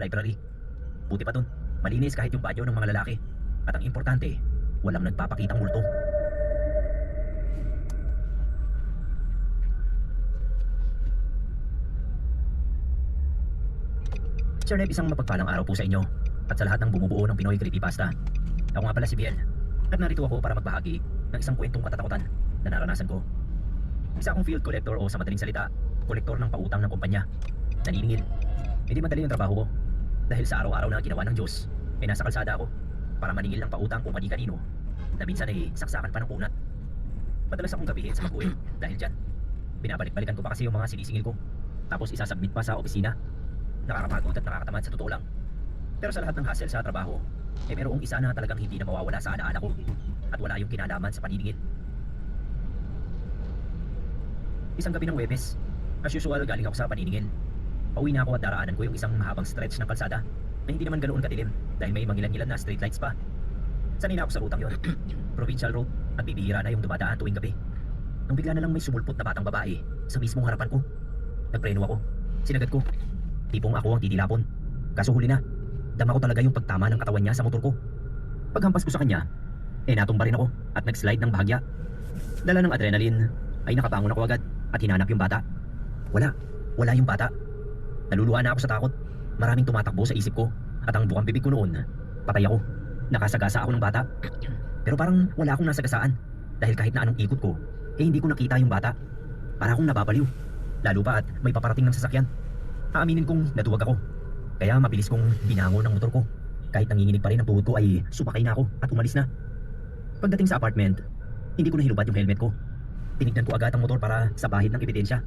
library. Buti pa dun, malinis kahit yung banyo ng mga lalaki. At ang importante, walang nagpapakitang multo. Sir Neb, isang mapagpalang araw po sa inyo at sa lahat ng bumubuo ng Pinoy Creepypasta. Ako nga pala si Biel at narito ako para magbahagi ng isang kwentong katatakutan na naranasan ko. Isa akong field collector o sa madaling salita, kolektor ng pautang ng kumpanya. Naniningil. Hindi madali ang trabaho ko dahil sa araw-araw na ginawa ng Diyos ay nasa kalsada ako para maningil ng pautang kung kani-kanino na minsan ay saksakan pa ng kunat. Madalas akong gabihin sa pag-uwi dahil dyan. Binabalik-balikan ko pa kasi yung mga sinisingil ko tapos isasubmit pa sa opisina. Nakakapagod at nakakatamad sa totoo lang. Pero sa lahat ng hassle sa trabaho, mayroong isa na talagang hindi na mawawala sa alaala ko at wala yung kinalaman sa paniningil. Isang gabi ng Huwebes, as usual galing ako sa paniningil. Pauwi na ako at daraanan ko yung isang mahabang stretch ng kalsada na hindi naman ganoon kadilim dahil may mangilan-ngilan na street lights pa. Sanay na ako sa rutang yon, provincial road at bibihira na yung dumadaan tuwing gabi. Nung bigla na lang may sumulpot na batang babae sa mismong harapan ko. Nagpreno ako, sinagad ko. Tipong ako ang titilapon. Kaso huli na, dama ko talaga yung pagtama ng katawan niya sa motor ko. Paghampas ko sa kanya, natumba rin ako at nag-slide ng bahagya. Dala ng adrenaline, ay nakabangon ako agad at hinanap yung bata. Wala yung bata. Naluluha na ako sa takot. Maraming tumatakbo sa isip ko at ang bukang bibig ko noon, patay ako. Nakasagasa ako ng bata. Pero parang wala akong nasagasaan dahil kahit na anong ikot ko, hindi ko nakita yung bata. Para akong nababaliw. Lalo pa at may paparating ng sasakyan. Aaminin kong natuwag ako. Kaya mabilis kong binangon ang motor ko. Kahit nanginginig pa rin ang tuhod ko ay sumakay na ako at umalis na. Pagdating sa apartment, hindi ko nahilubad yung helmet ko. Tinignan ko agad ang motor para sa bahid ng ebidensya.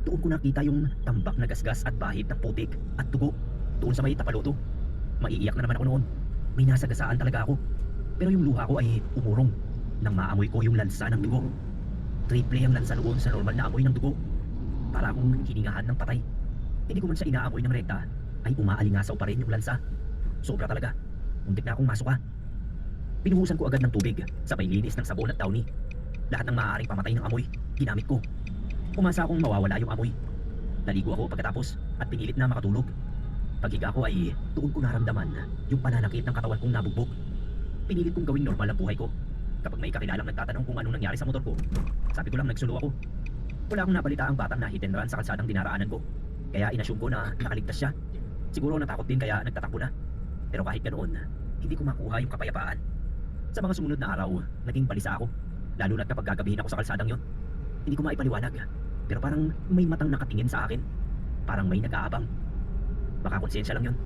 Doon ko nakita yung tambak na gasgas at bahid ng putik at dugo. Doon sa may tapaluto. Maiiyak na naman ako noon. May nasagasaan talaga ako. Pero yung luha ko ay umurong nang maamoy ko yung lansa ng dugo. Triple ang lansa noon sa normal na amoy ng dugo. Para akong hiningahan ng patay. Hindi ko man siya inaamoy ng rekta, ay umaalingasaw pa rin yung lansa. Sobra talaga. Muntik na akong masuka. Pinuhusan ko agad ng tubig, sabay linis ng sabon at downy. Lahat ng maaaring pamatay ng amoy, ginamit ko. Umasa akong mawawala yung amoy. Naligo ako pagkatapos at pinilit na makatulog. Paghiga ko ay doon ko naramdaman yung pananakit ng katawan kong nabugbog. Pinilit kong gawing normal ang buhay ko. Kapag may kakilalang nagtatanong kung anong nangyari sa motor ko, sabi ko lang nagsulo ako. Wala akong nabalita ang batang na hit and run sa kalsadang dinaraanan ko. Kaya inassume ko na nakaligtas siya. Siguro natakot din kaya nagtatakbo na. Pero kahit ganoon, hindi ko makuha yung kapayapaan. Sa mga sumunod na araw, naging balisa ako. Lalo na kapag gagabihin ako sa kalsadang yon. Hindi ko maipaliwanag. Pero parang may matang nakatingin sa akin. Parang may nag-aabang. Baka konsensya lang yon.